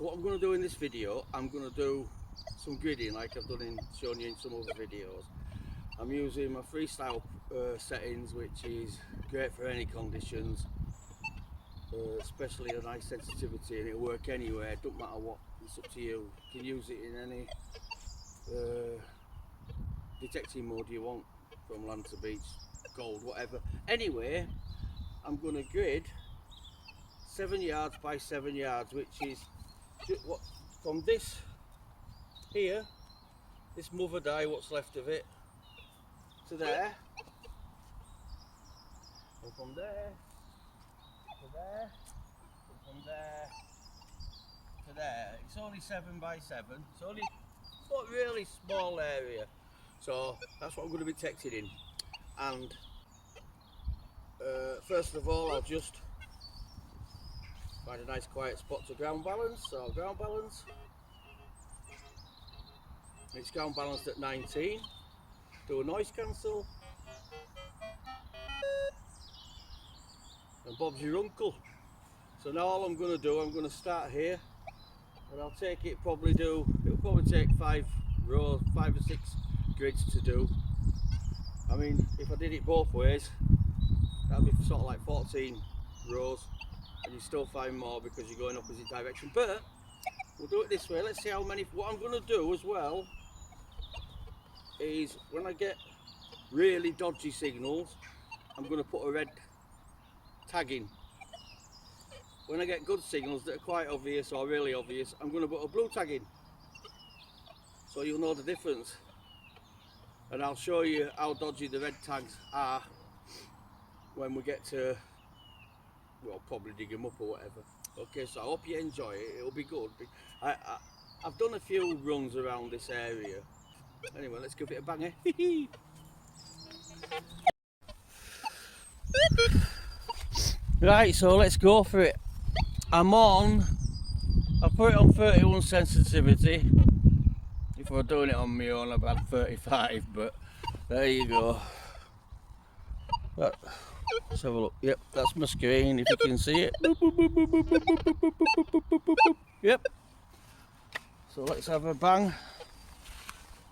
So what I'm going to do in this video, I'm going to do some gridding like I've done shown you in some other videos. I'm using my freestyle settings, which is great for any conditions, especially a nice sensitivity, and it'll work anywhere, don't matter what, it's up to you. You can use it in any detecting mode you want, from land to beach, gold, whatever. Anyway, I'm going to grid 7 yards by 7 yards, which is what from this here, this mother die, what's left of it, to there, and from there to there, and from there to there. It's only 7 by 7, it's only not really small area, so that's what I'm going to be texting in. And first of all, I'll just find a nice quiet spot to ground balance. So I'll ground balance. It's ground balanced at 19. Do a noise cancel. And Bob's your uncle. So now all I'm going to do, I'm going to start here, and I'll take it, it'll probably take 5 rows, 5 or 6 grids to do. I mean, if I did it both ways, that'd be sort of like 14 rows, and you still find more because you're going opposite direction. But we'll do it this way. Let's see how many. What I'm going to do as well is, when I get really dodgy signals, I'm going to put a red tag in. When I get good signals that are quite obvious or really obvious, I'm going to put a blue tag in, so you'll know the difference. And I'll show you how dodgy the red tags are when we get to, well, probably dig them up or whatever. Okay, so I hope you enjoy it. It'll be good. I've done a few runs around this area. Anyway, let's give it a bang, eh? Right, so let's go for it. I put it on 31 sensitivity. If I were doing it on my own, I'd have 35, but there you go. Let's have a look. Yep, that's my screen, if you can see it. Yep. So let's have a bang.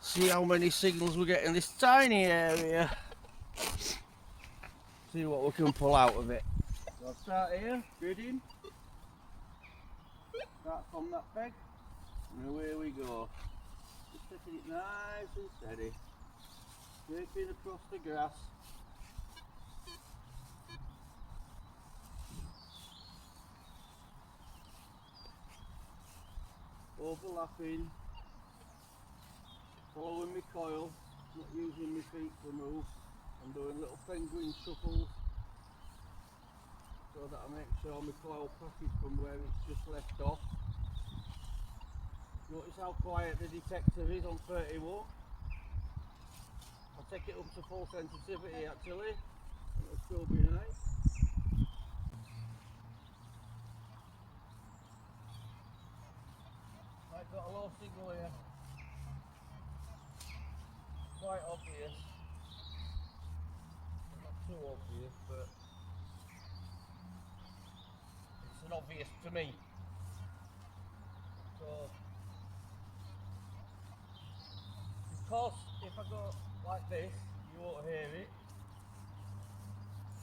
See how many signals we get in this tiny area. See what we can pull out of it. So I'll start here, gridding. Start from that peg, and away we go. Just taking it nice and steady. Scraping across the grass. Overlapping. Following my coil, not using my feet to move. I'm doing little penguin shuffles, so that I make sure my coil passes from where it's just left off. Notice how quiet the detector is on 31. I'll take it up to full sensitivity actually, and it'll still be nice. I've got a low signal here. Quite obvious. Not too obvious, but it's an obvious to me. So, because if I go like this, you won't hear it.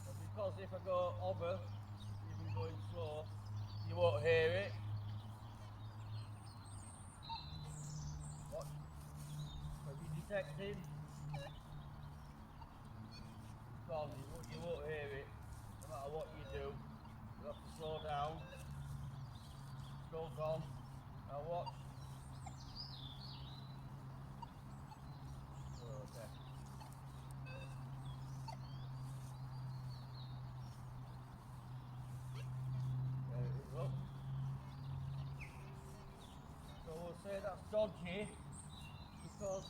And because if I go over, even going slow, you won't hear it. What? Have you detected? Because you won't hear it, no matter what you do. You have to slow down. Still gone. Now watch. Okay. There it is up. So we'll say that's dodgy because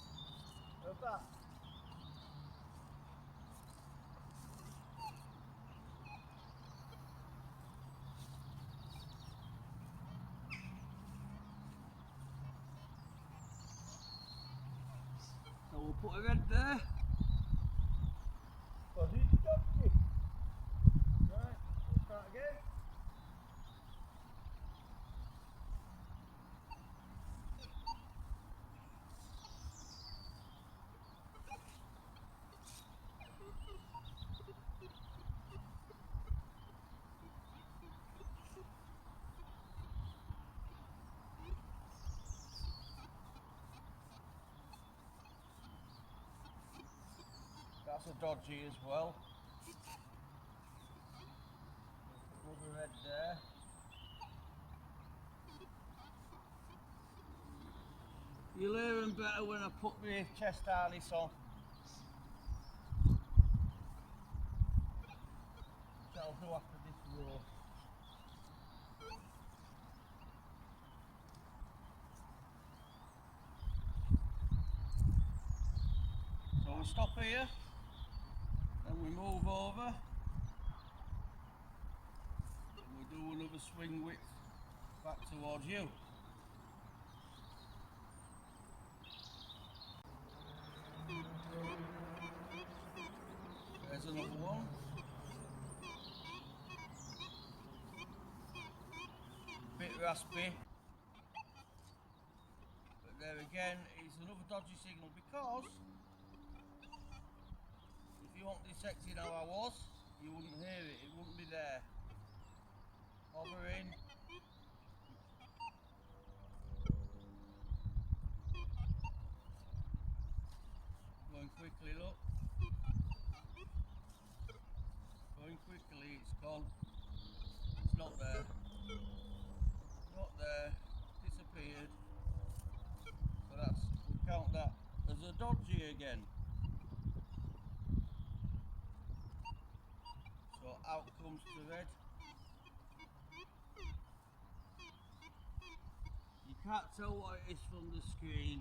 of that. So we'll put a red there. Because it's dodgy. Right, we'll start again. That's a dodgy as well. Another red there. You'll hear them better when I put my chest harness on. Which I'll do after this row. So we stop here, then we move over, and we do another swing width back towards you. There's another one. Bit raspy. But there again is another dodgy signal, because if you weren't detecting how I was, you wouldn't hear it, it wouldn't be there. Hovering. Going quickly, look. Going quickly, it's gone. It's not there. Not there. Disappeared. So that's, we'll count that as a dodgy again. So out comes the red. You can't tell what it is from the screen.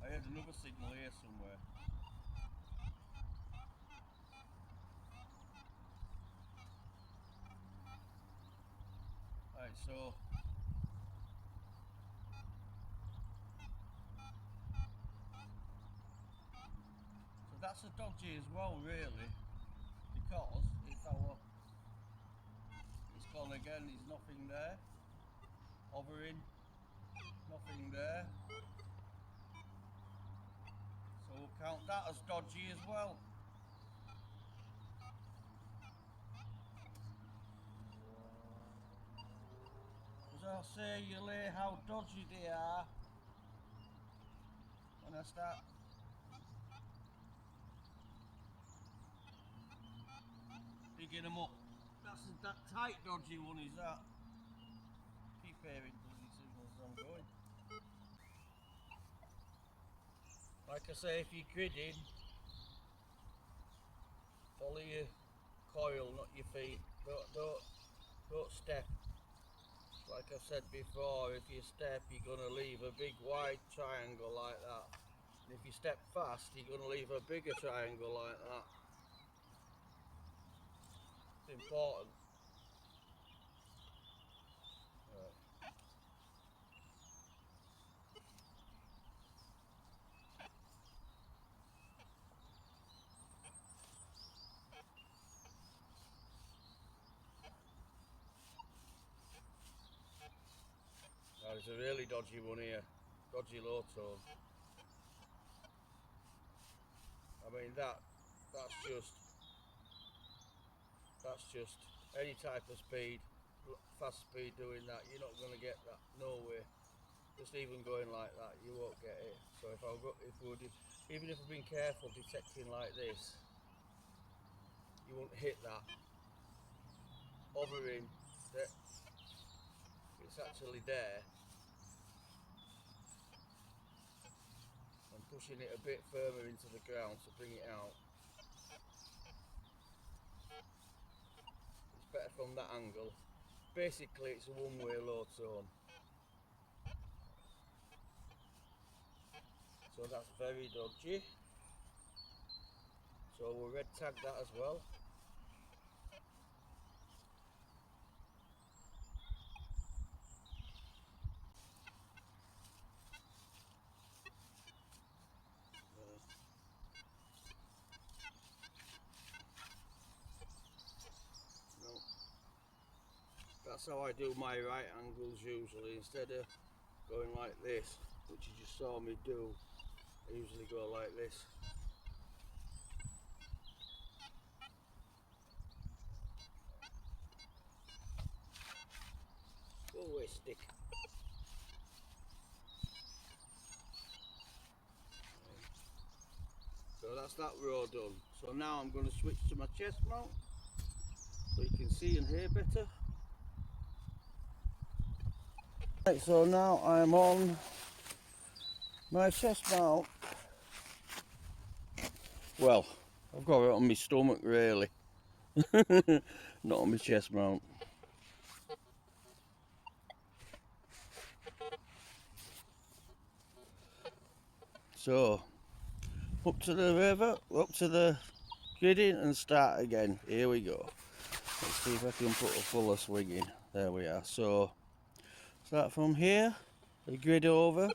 I had another signal here somewhere. Right, so that's a dodgy as well, really, because it's gone again, there's nothing there. Hovering, nothing there. So we'll count that as dodgy as well. As I'll say, you'll hear how dodgy they are when I start digging them up. That's that tight dodgy one, is that? Keep hearing dodgy signals as I'm going. Like I say, if you're gridding, follow your coil, not your feet. Don't step. Like I said before, if you step, you're going to leave a big wide triangle like that. And if you step fast, you're going to leave a bigger triangle like that. It's important. Right. Now there's a really dodgy one here. Dodgy low tone. I mean that's just any type of speed, fast speed doing that, you're not going to get that, no way. Just even going like that, you won't get it. So even if I've been careful detecting like this, you won't hit that. Hovering, it's actually there. And pushing it a bit firmer into the ground to bring it out. It's better from that angle. Basically it's a one-way low tone. So that's very dodgy. So we'll red tag that as well. That's how I do my right angles usually. Instead of going like this, which you just saw me do, I usually go like this. Go away, stick. So that's that row done. So now I'm going to switch to my chest mount so you can see and hear better. Right, so now I'm on my chest mount. Well, I've got it on my stomach really, not on my chest mount. So, up to the river, up to the gridding and start again. Here we go. Let's see if I can put a fuller swing in. There we are. So, start from here, the grid over.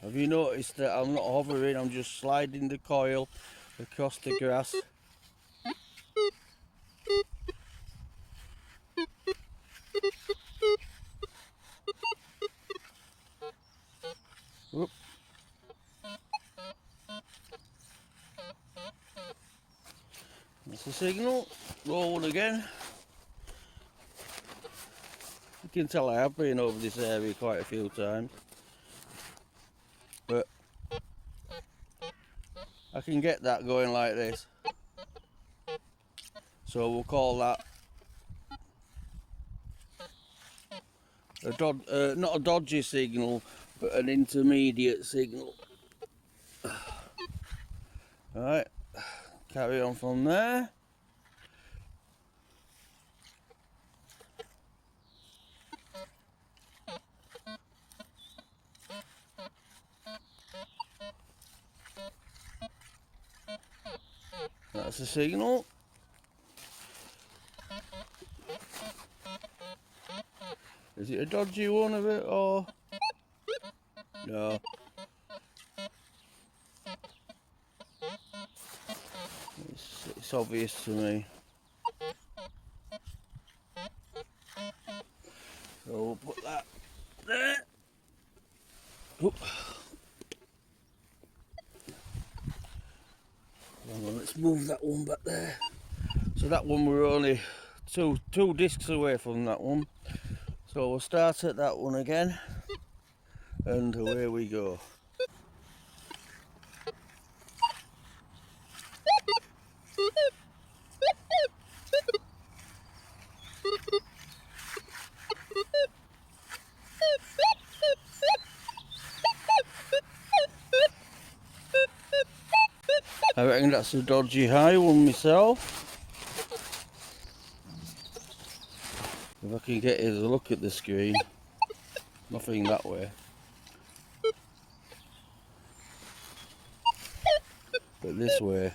Have you noticed that I'm not hovering, I'm just sliding the coil across the grass. Whoop. That's the signal. Roll again. You can tell I have been over this area quite a few times, but I can get that going like this. So we'll call that not a dodgy signal, but an intermediate signal. Alright, carry on from there. That's a signal. Is it a dodgy one of it or no? It's obvious to me. So we'll put that there. Oop. Hang on, let's move that one back there. So that one we're only two discs away from that one. So we'll start at that one again, and away we go. I reckon that's a dodgy high one myself. If I can get a look at the screen. Nothing that way. But this way.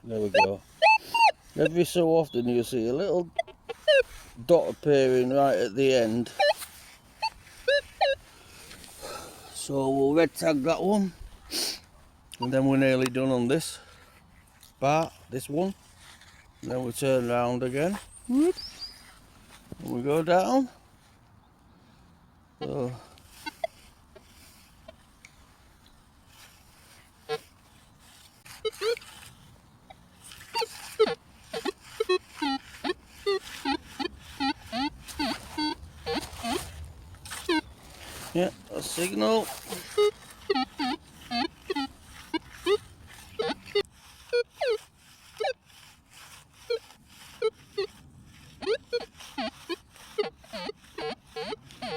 There we go. Every so often you'll see a little dot appearing right at the end. So we'll red tag that one. And then we're nearly done on this part, this one. And then we turn round again. Whoop. And we go down. So yeah, a signal.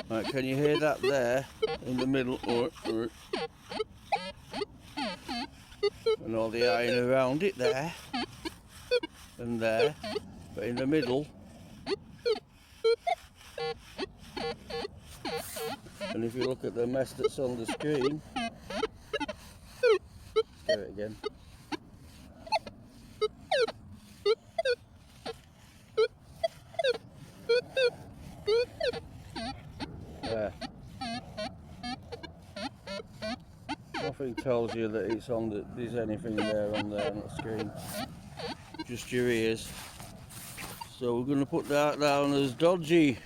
Right, can you hear that there in the middle? And all the iron around it there and there, but in the middle. And if you look at the mess that's on the screen, let's do it again. There. Nothing tells you that it's on the, there's anything there on the screen. Just your ears. So we're going to put that down as dodgy.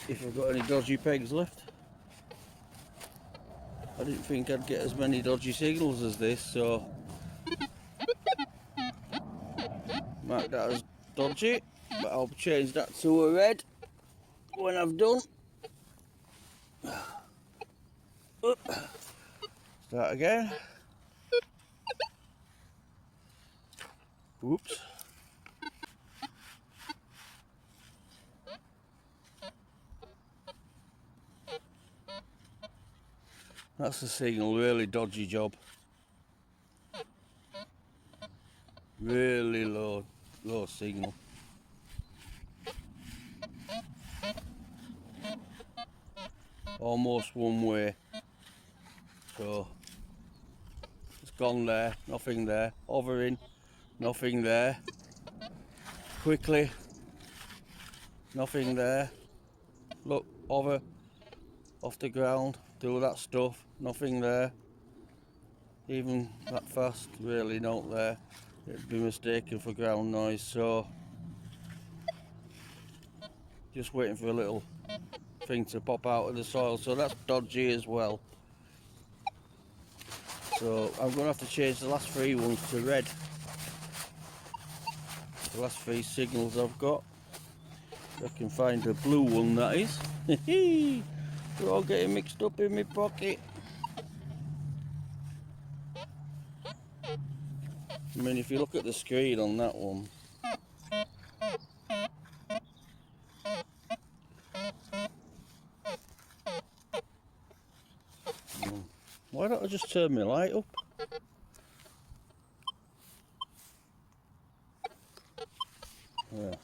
If I've got any dodgy pegs left. I didn't think I'd get as many dodgy signals as this, so mark that as dodgy, but I'll change that to a red when I've done. Start again. Whoops. That's the signal, really dodgy job. Really low signal. Almost one way. So it's gone there, nothing there. Hovering, nothing there. Quickly, nothing there. Look, hover off the ground, do that stuff, nothing there. Even that fast, really not there. It'd be mistaken for ground noise, so just waiting for a little thing to pop out of the soil, so that's dodgy as well. So I'm going to have to change the last three ones to red. The last three signals I've got. I can find a blue one, that is. They're all getting mixed up in my pocket. I mean, if you look at the screen on that one, why don't I just turn my light up? Yeah.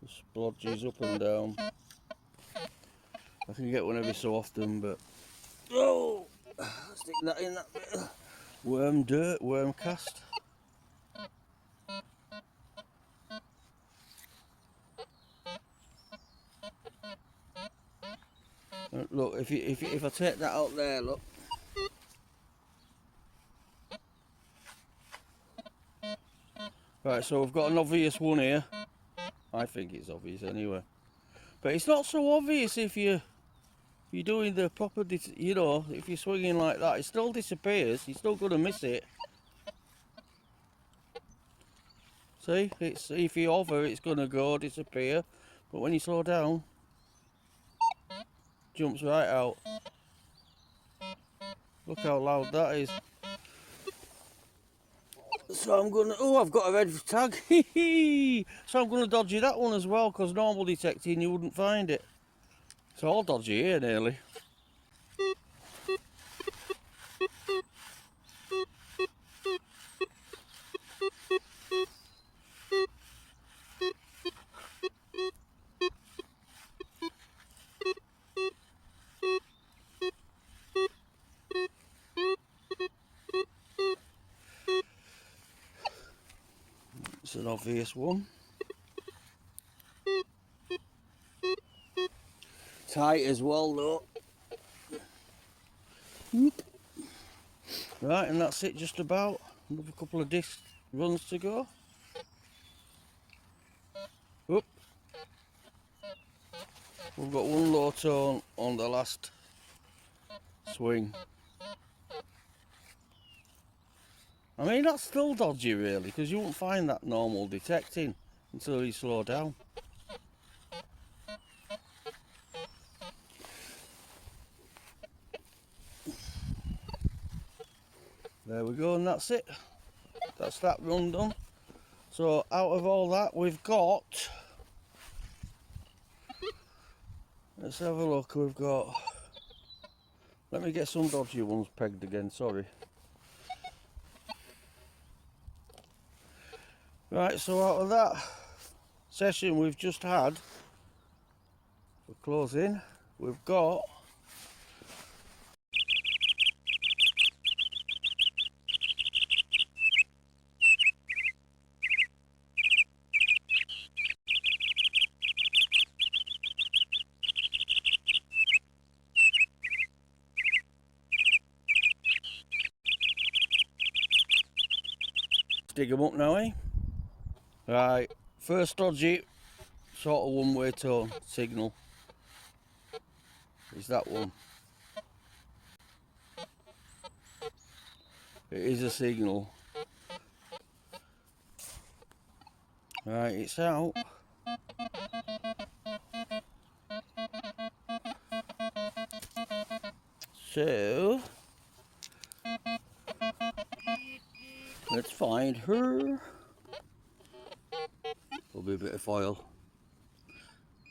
The splodges up and down. I can get one every so often, but oh, stick that in that bit of worm dirt, worm cast. Look, if I take that out there, look. Right, so we've got an obvious one here. I think it's obvious anyway, but it's not so obvious if you're doing the proper, you know, if you're swinging like that, it still disappears. You're still going to miss it. See, it's if you hover, it's going to go disappear, but when you slow down, jumps right out. Look how loud that is. So I'm going to, oh, I've got a red tag. So I'm going to dodgy that one as well, because normal detecting you wouldn't find it. It's all dodgy here nearly. It's an obvious one. Tight as well though. Right, and that's it just about. Another couple of disc runs to go. Oop. We've got one low tone on the last swing. I mean, that's still dodgy really, because you won't find that normal detecting until you slow down. There we go, and that's it. That's that run done. So out of all that we've got, let's have a look, we've got, let me get some dodgy ones pegged again, sorry. Right, so out of that session we've just had, we're closing, we've got dig them up now, eh? Right, first dodgy sort of one-way tone signal is that one. It is a signal. Right, it's out. So let's find her. There'll be a bit of foil.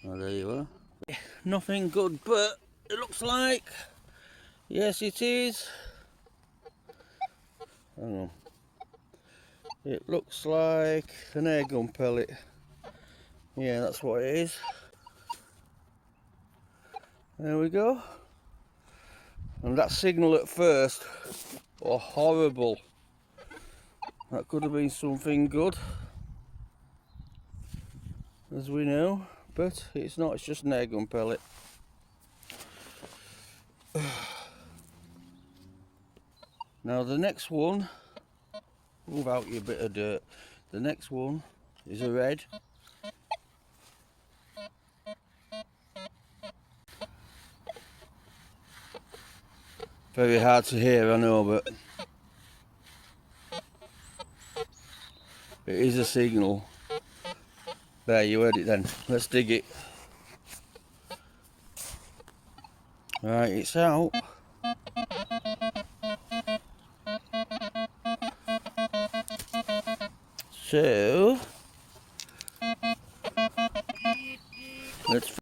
Oh, there you are. Nothing good, but it looks like, yes it is. Hang on. It looks like an air gun pellet. Yeah, that's what it is. There we go. And that signal at first, oh, horrible. That could have been something good, as we know, but it's not, it's just an air gun pellet. Now the next one, move out your bit of dirt. The next one is a red. Very hard to hear, I know, but it is a signal. There, you heard it then. Let's dig it. Right, it's out. So let's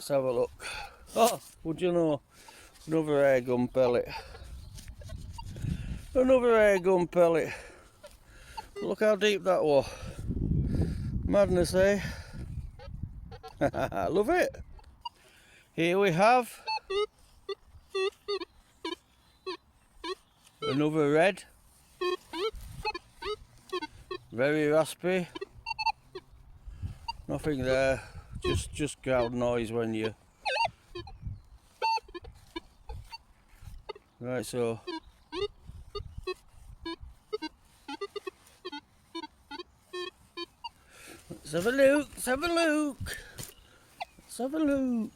have a look. Oh, would you know, another air gun pellet. Another air gun pellet. Look how deep that was. Madness, eh? Love it. Here we have another red. Very raspy. Nothing there. Just crowd noise when you. Right, so let's have a look. Let's have a look. Let's have a look.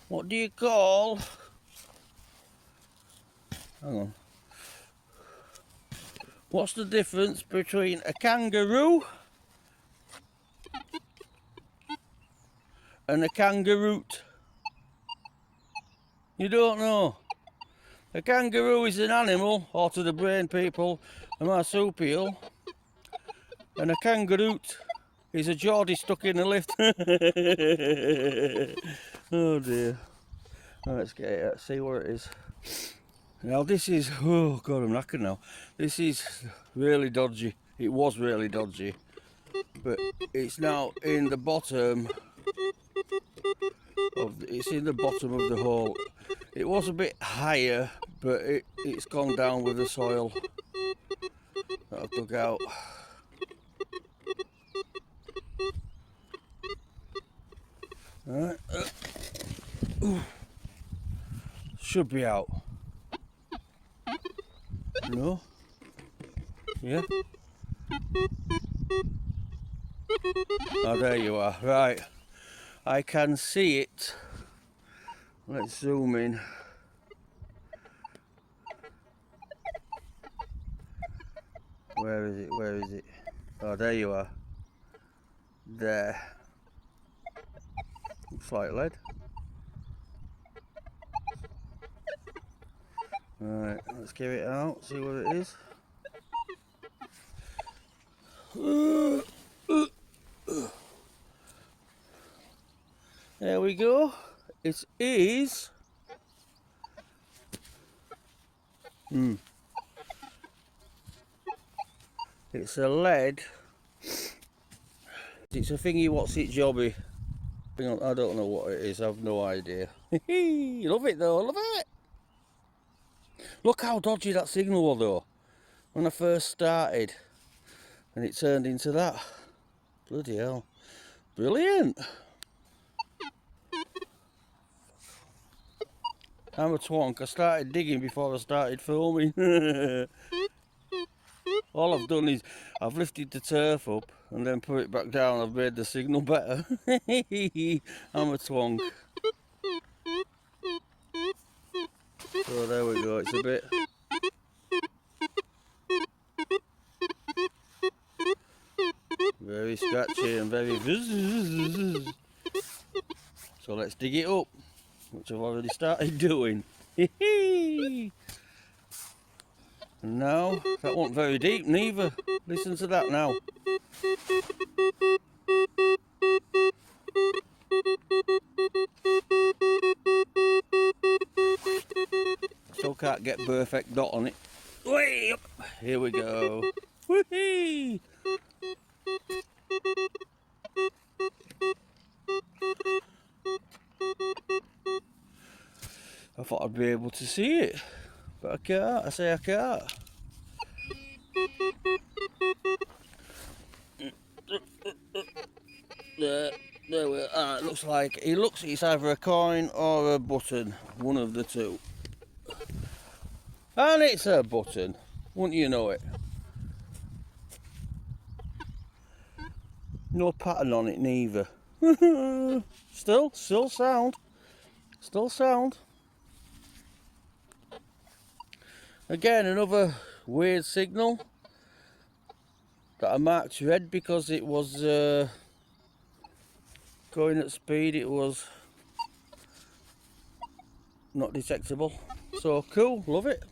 What do you call? Hang on. What's the difference between a kangaroo and a kangaroot? You don't know. A kangaroo is an animal, or to the brain people, a marsupial. And a kangaroot is a Geordie stuck in a lift. Oh dear. Let's get it out, see where it is. Now this is, oh god, I'm knackered now. This is really dodgy. It was really dodgy. But it's now in the bottom of, it's in the bottom of the hole. It was a bit higher, but it's gone down with the soil that I've dug out. Alright. Should be out. No? Yeah? Oh, there you are. Right. I can see it. Let's zoom in. Where is it? Where is it? Oh, there you are. There. Looks like lead. Right, let's give it out, see what it is. There we go. It is. It's a lead. It's a thingy, what's it jobby? I don't know what it is, I've no idea. Love it though, love it. Look how dodgy that signal was though, when I first started. And it turned into that. Bloody hell. Brilliant. I'm a twonk. I started digging before I started filming. All I've done is I've lifted the turf up and then put it back down. I've made the signal better. I'm a twonk. So there we go. It's a bit very scratchy and very vzz. So let's dig it up, which I've already started doing. And now, that wasn't very deep neither. Listen to that now. Still can't get perfect dot on it. Way up. Here we go. Whee! I thought I'd be able to see it, but I can't. I say I can't. There we are. It looks like it's either a coin or a button, one of the two. And it's a button, wouldn't you know it? No pattern on it neither. Still sound. Still sound. Again, another weird signal that I marked red because it was going at speed. It was not detectable. So cool, love it.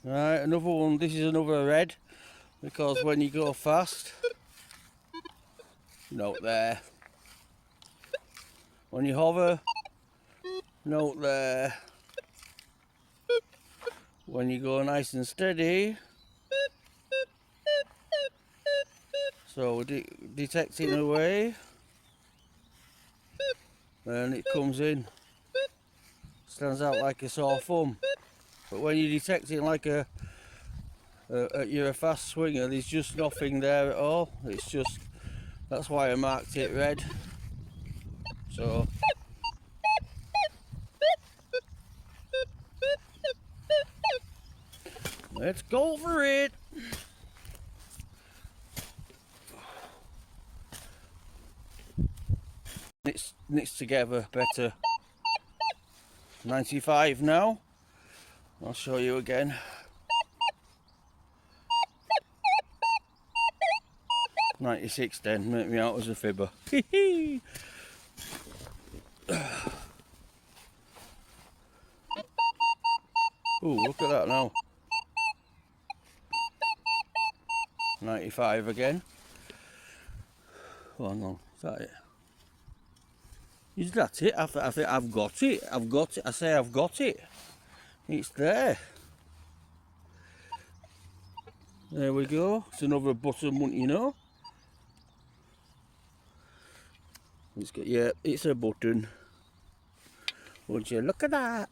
Right, another one. This is another red because when you go fast, note there. When you hover, note there. When you go nice and steady, so detecting away, and it comes in, stands out like a sore thumb. But when you're detecting like you're a fast swinger, there's just nothing there at all. It's just, that's why I marked it red. So let's go for it. Knits together better. 95 now. I'll show you again. .96 then, make me out as a fibber. Ooh, look at that now. 95 again. Oh no, is that it? Is that it? I think I've got it. I've got it. I say I've got it. It's there. There we go. It's another button, wouldn't you know? It's got, yeah, it's a button. Would you look at that?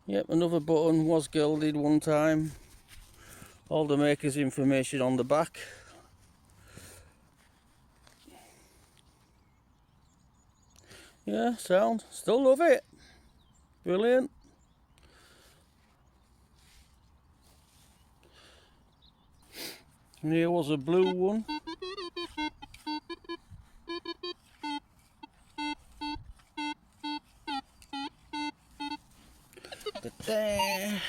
Yep, another button, was gilded one time. All the maker's information on the back. Yeah, sound. Still love it. Brilliant. And here was a blue one. Da-da.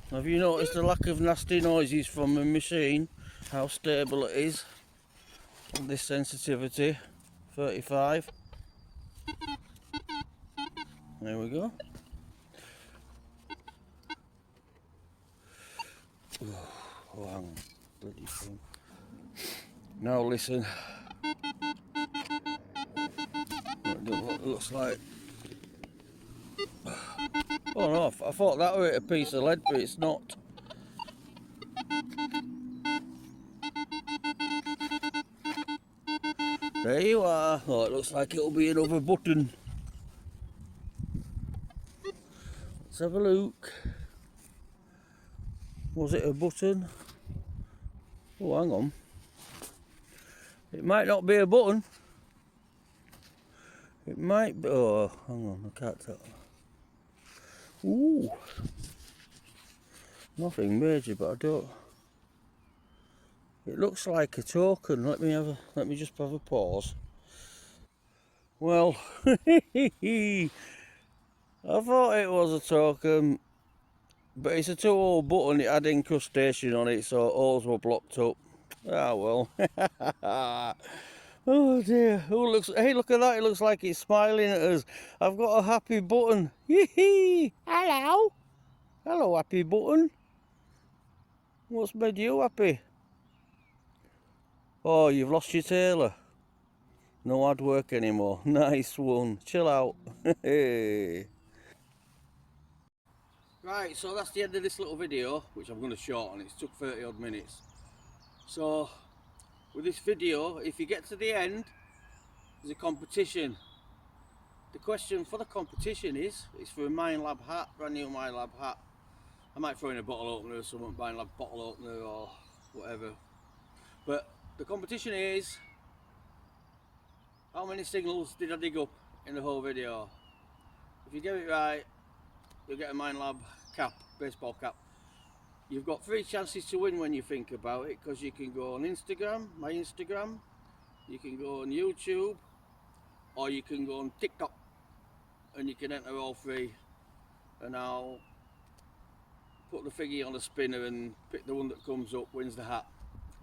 Have you noticed the lack of nasty noises from the machine? How stable it is on this sensitivity, 35. There we go. Oh, hang on. Bloody thing. Now listen. It looks like. Oh no, I thought that were a piece of lead, but it's not. There you are. Oh, it looks like it'll be another button. Let's have a look. Was it a button? Oh, hang on. It might not be a button. It might be. Oh, hang on, I can't tell. Ooh. Nothing major, but I don't. It looks like a token. Let me just have a pause. Well, I thought it was a token, but it's a 2-hole button. It had incrustation on it, so holes were blocked up. Ah well. Oh dear. Oh, looks. Hey, look at that. It looks like it's smiling at us. I've got a happy button. Hello. Hello, happy button. What's made you happy? Oh, you've lost your tailor. No hard work anymore. Nice one. Chill out. Right, so that's the end of this little video, which I'm going to shorten. It's took 30 odd minutes. So, with this video, if you get to the end, there's a competition. The question for the competition is, it's for a MINELAB hat, brand new MINELAB hat. I might throw in a bottle opener or something, MINELAB bottle opener or whatever. But the competition is, how many signals did I dig up in the whole video? If you get it right, you'll get a MINELAB cap, baseball cap. You've got 3 chances to win when you think about it, because you can go on Instagram, my Instagram, you can go on YouTube, or you can go on TikTok, and you can enter all 3, and I'll put the figgy on a spinner and pick the one that comes up, wins the hat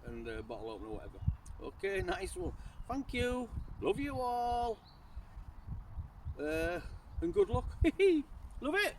and the bottle opener or whatever. Okay, nice one. Thank you. Love you all. And good luck. Love it.